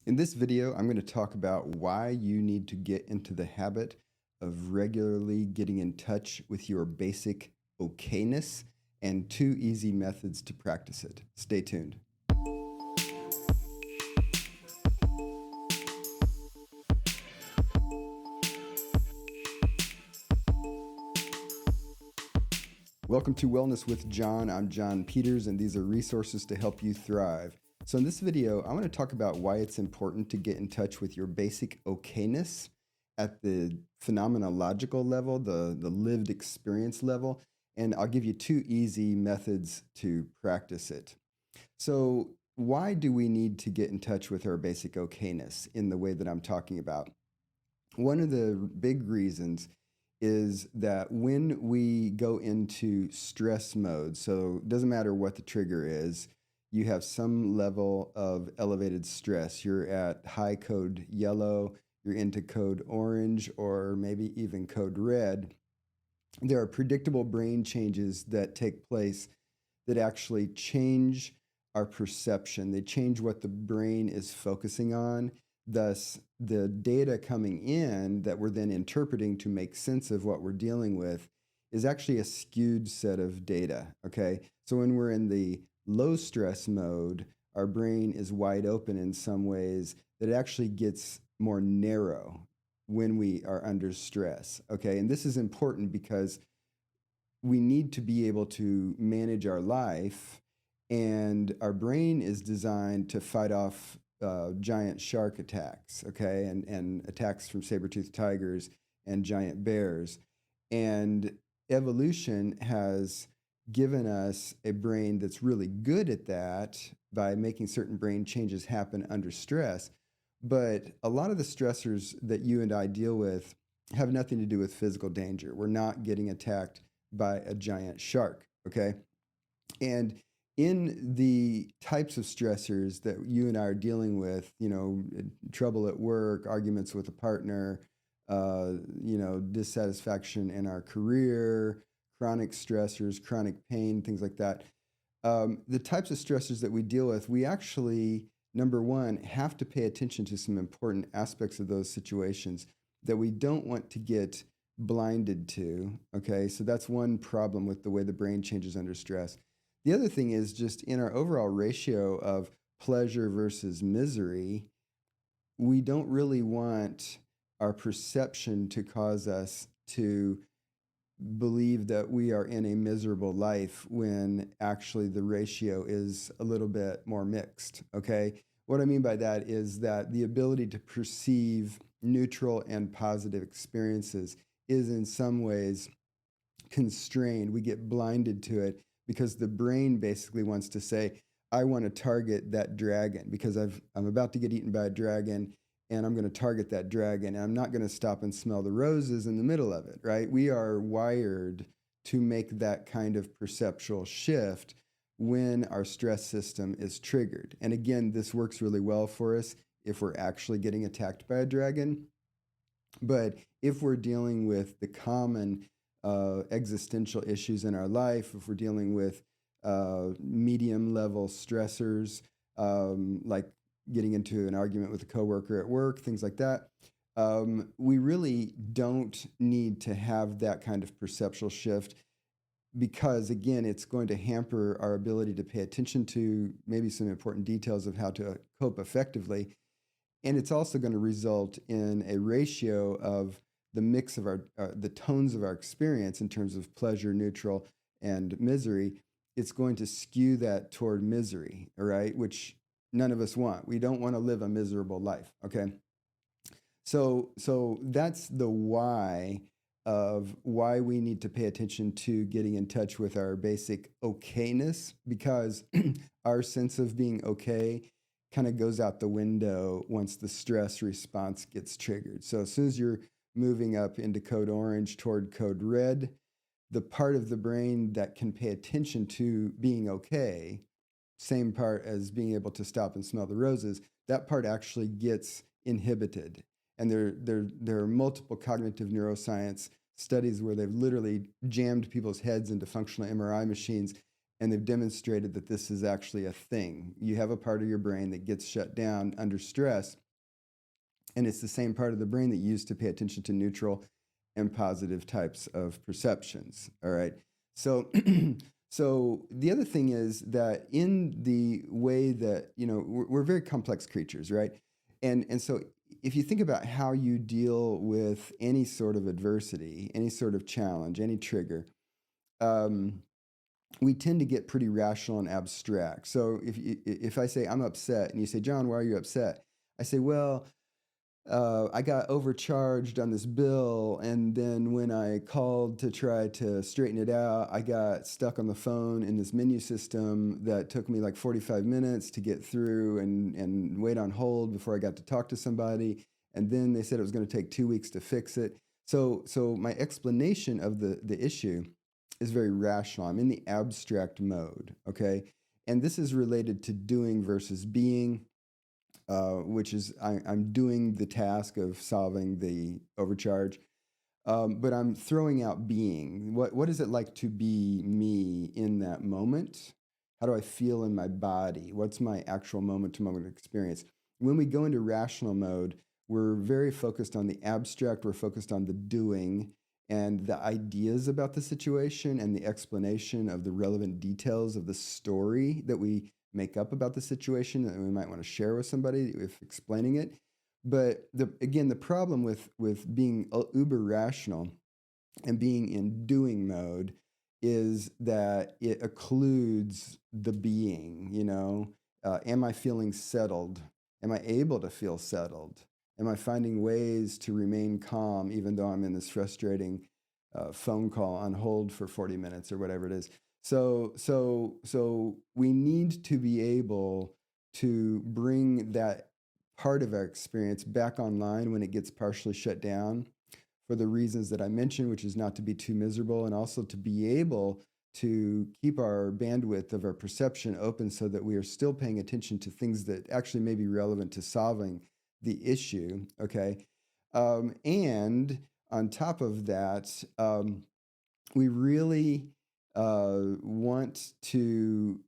In this video, I'm going to talk about why you need to get into the habit of regularly getting in touch with your basic okayness and 2 easy methods to practice it. Stay tuned. Welcome to Wellness with John. I'm John Peters, and these are resources to help you thrive. So in this video, I want to talk about why it's important to get in touch with your basic okayness at the phenomenological level, the lived experience level, and I'll give you 2 easy methods to practice it. So why do we need to get in touch with our basic okayness in the way that I'm talking about? One of the big reasons is that when we go into stress mode, so it doesn't matter what the trigger is, you have some level of elevated stress. You're at high code yellow, you're into code orange, or maybe even code red. There are predictable brain changes that take place that actually change our perception. They change what the brain is focusing on. Thus, the data coming in that we're then interpreting to make sense of what we're dealing with is actually a skewed set of data, okay? So when we're in the low stress mode, our brain is wide open in some ways that it actually gets more narrow when we are under stress, okay? And this is important because we need to be able to manage our life, and our brain is designed to fight off giant shark attacks, okay, and attacks from saber-toothed tigers and giant bears. And evolution has given us a brain that's really good at that by making certain brain changes happen under stress. But a lot of the stressors that you and I deal with have nothing to do with physical danger. We're not getting attacked by a giant shark, okay? And in the types of stressors that you and I are dealing with, trouble at work, arguments with a partner, dissatisfaction in our career, chronic stressors, chronic pain, things like that. The types of stressors that we deal with, we actually, number one, have to pay attention to some important aspects of those situations that we don't want to get blinded to, okay? So that's one problem with the way the brain changes under stress. The other thing is just in our overall ratio of pleasure versus misery, we don't really want our perception to cause us to believe that we are in a miserable life when actually the ratio is a little bit more mixed, okay? What I mean by that is that the ability to perceive neutral and positive experiences is in some ways constrained. We get blinded to it because the brain basically wants to say, I want to target that dragon because I'm about to get eaten by a dragon, and I'm going to target that dragon, and I'm not going to stop and smell the roses in the middle of it, right? We are wired to make that kind of perceptual shift when our stress system is triggered. And again, this works really well for us if we're actually getting attacked by a dragon. But if we're dealing with the common existential issues in our life, if we're dealing with medium level stressors, like getting into an argument with a coworker at work, things like that, we really don't need to have that kind of perceptual shift because, again, it's going to hamper our ability to pay attention to maybe some important details of how to cope effectively. And it's also going to result in a ratio of the mix of the tones of our experience in terms of pleasure, neutral, and misery. It's going to skew that toward misery, all right, which none of us want. We don't want to live a miserable life, okay? So that's the why of why we need to pay attention to getting in touch with our basic okayness, because our sense of being okay kind of goes out the window once the stress response gets triggered. So as soon as you're moving up into code orange toward code red, the part of the brain that can pay attention to being okay, same part as being able to stop and smell the roses, that part actually gets inhibited. And there are multiple cognitive neuroscience studies where they've literally jammed people's heads into functional MRI machines and they've demonstrated that this is actually a thing. You have a part of your brain that gets shut down under stress, and it's the same part of the brain that you use to pay attention to neutral and positive types of perceptions. All right. So, so the other thing is that in the way that, we're very complex creatures, right? And so if you think about how you deal with any sort of adversity, any sort of challenge, any trigger, we tend to get pretty rational and abstract. So if I say I'm upset and you say, John, why are you upset? I say, well, I got overcharged on this bill, and then when I called to try to straighten it out, I got stuck on the phone in this menu system that took me like 45 minutes to get through and wait on hold before I got to talk to somebody. And then they said it was going to take 2 weeks to fix it. So my explanation of the issue is very rational. I'm in the abstract mode, okay? And this is related to doing versus being. Which is I'm doing the task of solving the overcharge, but I'm throwing out being. What is it like to be me in that moment? How do I feel in my body? What's my actual moment-to-moment experience? When we go into rational mode, we're very focused on the abstract, we're focused on the doing and the ideas about the situation and the explanation of the relevant details of the story that we make up about the situation that we might want to share with somebody if explaining it. But the problem with being uber rational and being in doing mode is that it occludes the being, am I feeling settled? Am I able to feel settled? Am I finding ways to remain calm even though I'm in this frustrating phone call on hold for 40 minutes or whatever it is? So we need to be able to bring that part of our experience back online when it gets partially shut down for the reasons that I mentioned, which is not to be too miserable and also to be able to keep our bandwidth of our perception open so that we are still paying attention to things that actually may be relevant to solving the issue, okay? And on top of that, we really want to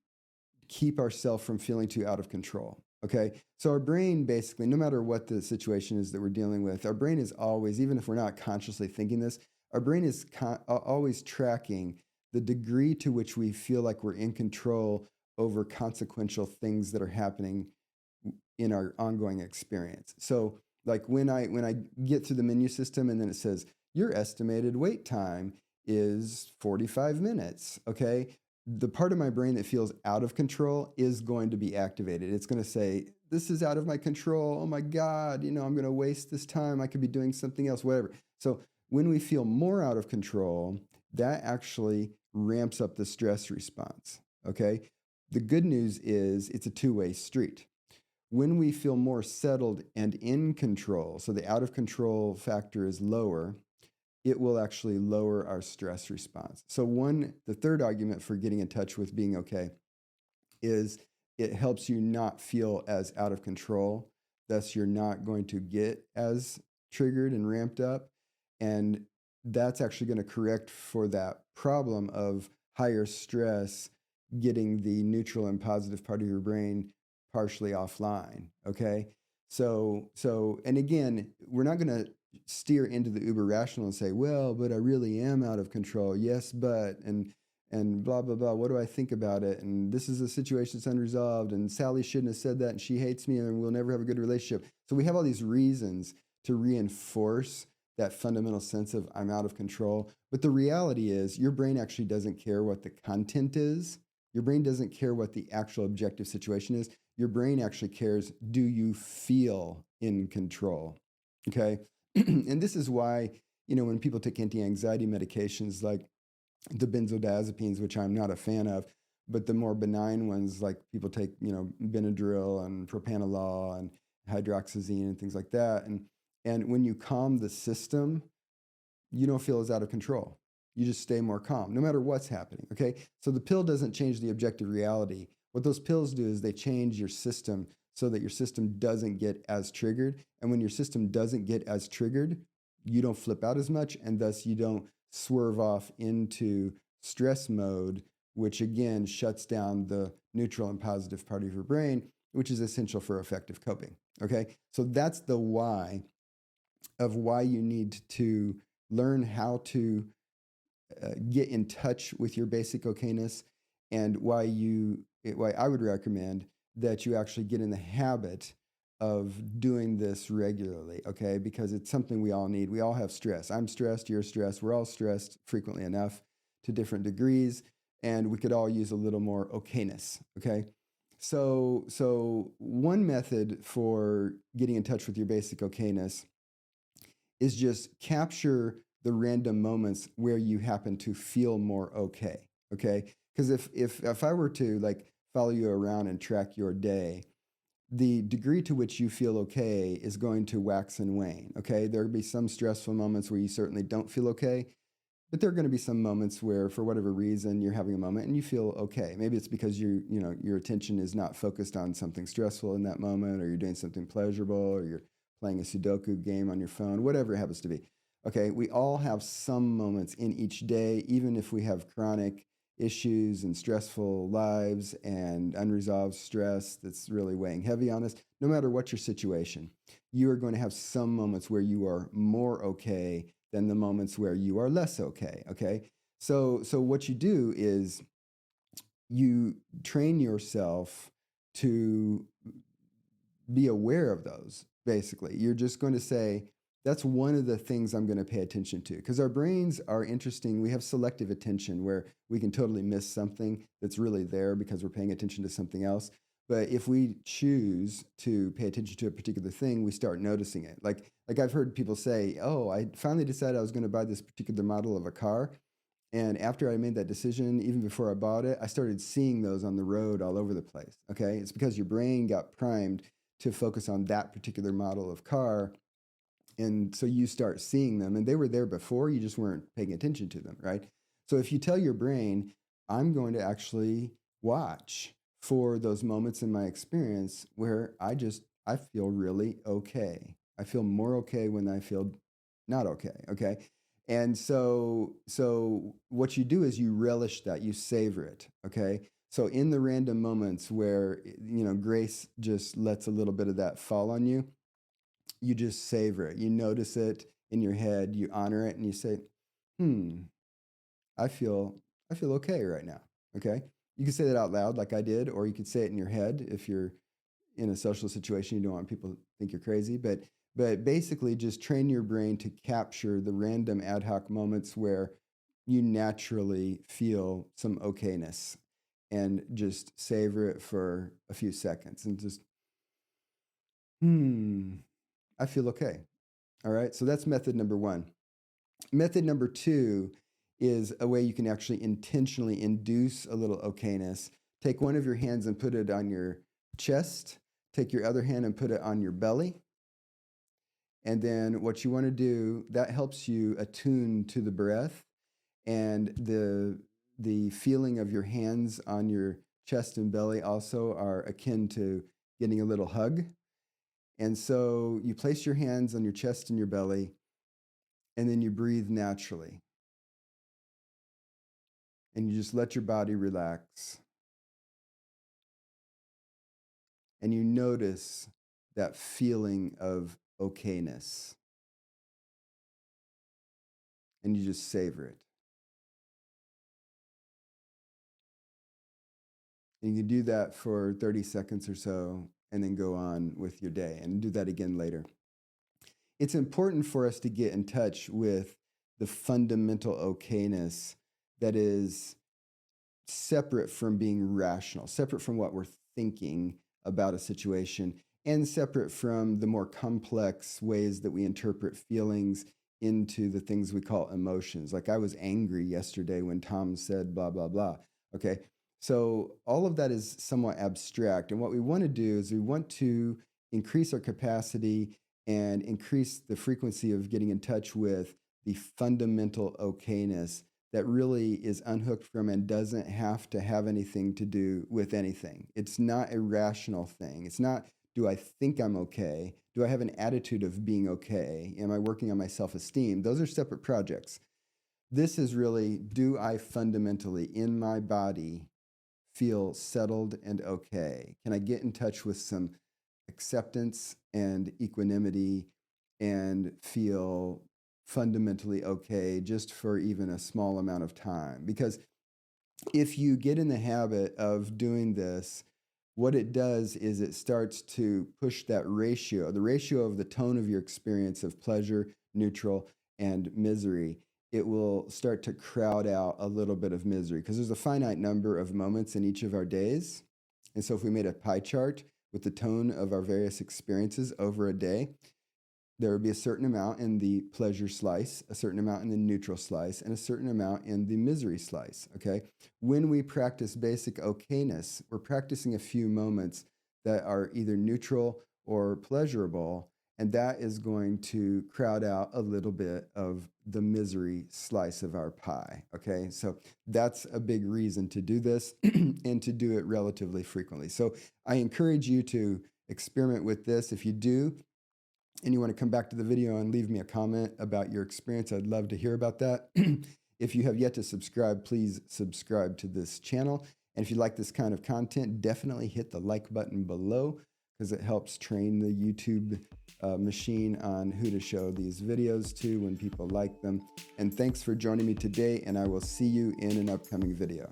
keep ourselves from feeling too out of control. Okay. So our brain basically, no matter what the situation is that we're dealing with, our brain is always, even if we're not consciously thinking this, our brain is always tracking the degree to which we feel like we're in control over consequential things that are happening in our ongoing experience. So like when I get through the menu system and then it says, your estimated wait time is 45 minutes, okay? The part of my brain that feels out of control is going to be activated. It's going to say, this is out of my control. Oh my God, I'm going to waste this time. I could be doing something else, whatever. So when we feel more out of control, that actually ramps up the stress response, okay? The good news is it's a two-way street. When we feel more settled and in control, so the out of control factor is lower, it will actually lower our stress response. So the third argument for getting in touch with being okay is it helps you not feel as out of control. Thus, you're not going to get as triggered and ramped up. And that's actually going to correct for that problem of higher stress getting the neutral and positive part of your brain partially offline. Okay. And again, we're not going to steer into the uber rational and say, well, but I really am out of control. Yes, but, and blah, blah, blah. What do I think about it? And this is a situation that's unresolved. And Sally shouldn't have said that. And she hates me and we'll never have a good relationship. So we have all these reasons to reinforce that fundamental sense of I'm out of control. But the reality is your brain actually doesn't care what the content is. Your brain doesn't care what the actual objective situation is. Your brain actually cares, do you feel in control? Okay. And this is why, when people take anti-anxiety medications like the benzodiazepines, which I'm not a fan of, but the more benign ones, like people take, Benadryl and propranolol and hydroxyzine and things like that. And when you calm the system, you don't feel as out of control. You just stay more calm, no matter what's happening, okay? So the pill doesn't change the objective reality. What those pills do is they change your system so that your system doesn't get as triggered. And when your system doesn't get as triggered, you don't flip out as much, and thus you don't swerve off into stress mode which again shuts down the neutral and positive part of your brain, which is essential for effective coping. Okay, so that's the why of why you need to learn how to get in touch with your basic okayness, and why I would recommend that you actually get in the habit of doing this regularly, okay? Because it's something we all need. We all have stress. I'm stressed, you're stressed, we're all stressed frequently enough to different degrees, and we could all use a little more okayness, okay? So one method for getting in touch with your basic okayness is just capture the random moments where you happen to feel more okay. Okay, because if I were to like follow you around and track your day, the degree to which you feel okay is going to wax and wane. Okay, there'll be some stressful moments where you certainly don't feel okay, but there are going to be some moments where, for whatever reason, you're having a moment and you feel okay. Maybe it's because your attention is not focused on something stressful in that moment, or you're doing something pleasurable, or you're playing a Sudoku game on your phone, whatever it happens to be. Okay, we all have some moments in each day, even if we have chronic issues and stressful lives and unresolved stress that's really weighing heavy on us. No matter what your situation, you are going to have some moments where you are more okay than the moments where you are less okay. Okay, so what you do is you train yourself to be aware of those. Basically, you're just going to say, that's one of the things I'm going to pay attention to, because our brains are interesting. We have selective attention where we can totally miss something that's really there because we're paying attention to something else. But if we choose to pay attention to a particular thing, we start noticing it. Like I've heard people say, "Oh, I finally decided I was going to buy this particular model of a car." And after I made that decision, even before I bought it, I started seeing those on the road all over the place. Okay, it's because your brain got primed to focus on that particular model of car, and so you start seeing them, and they were there before, you just weren't paying attention to them, right? So if you tell your brain, I'm going to actually watch for those moments in my experience where I feel really okay. I feel more okay when I feel not okay, okay? And so what you do is you relish that, you savor it, okay? So in the random moments where grace just lets a little bit of that fall on you, you just savor it. You notice it in your head, you honor it, and you say, "Hmm, I feel I feel okay right now." Okay? You can say that out loud like I did, or you could say it in your head if you're in a social situation you don't want people to think you're crazy, but basically just train your brain to capture the random ad hoc moments where you naturally feel some okayness, and just savor it for a few seconds and just, "Hmm, I feel okay." All right, so that's method number one. Method number two is a way you can actually intentionally induce a little okayness. Take one of your hands and put it on your chest. Take your other hand and put it on your belly. And then what you want to do, that helps you attune to the breath, and the feeling of your hands on your chest and belly also are akin to getting a little hug. And so you place your hands on your chest and your belly, and then you breathe naturally. And you just let your body relax. And you notice that feeling of okayness. And you just savor it. And you can do that for 30 seconds or so, and then go on with your day, and do that again later. It's important for us to get in touch with the fundamental okayness that is separate from being rational, separate from what we're thinking about a situation, and separate from the more complex ways that we interpret feelings into the things we call emotions. Like, I was angry yesterday when Tom said blah, blah, blah. Okay. So all of that is somewhat abstract. And what we want to do is we want to increase our capacity and increase the frequency of getting in touch with the fundamental okayness that really is unhooked from and doesn't have to have anything to do with anything. It's not a rational thing. It's not, do I think I'm okay? Do I have an attitude of being okay? Am I working on my self-esteem? Those are separate projects. This is really, do I fundamentally in my body feel settled and okay? Can I get in touch with some acceptance and equanimity and feel fundamentally okay just for even a small amount of time? Because if you get in the habit of doing this, what it does is it starts to push that ratio, the ratio of the tone of your experience of pleasure, neutral, and misery. It will start to crowd out a little bit of misery because there's a finite number of moments in each of our days. And so if we made a pie chart with the tone of our various experiences over a day, there would be a certain amount in the pleasure slice, a certain amount in the neutral slice, and a certain amount in the misery slice. Okay. When we practice basic okayness, we're practicing a few moments that are either neutral or pleasurable, and that is going to crowd out a little bit of the misery slice of our pie. Okay. So that's a big reason to do this and to do it relatively frequently. So I encourage you to experiment with this. If you do, and you want to come back to the video and leave me a comment about your experience, I'd love to hear about that. If you have yet to subscribe, please subscribe to this channel. And if you like this kind of content, definitely hit the like button below because it helps train the YouTube machine on who to show these videos to when people like them. And thanks for joining me today, and I will see you in an upcoming video.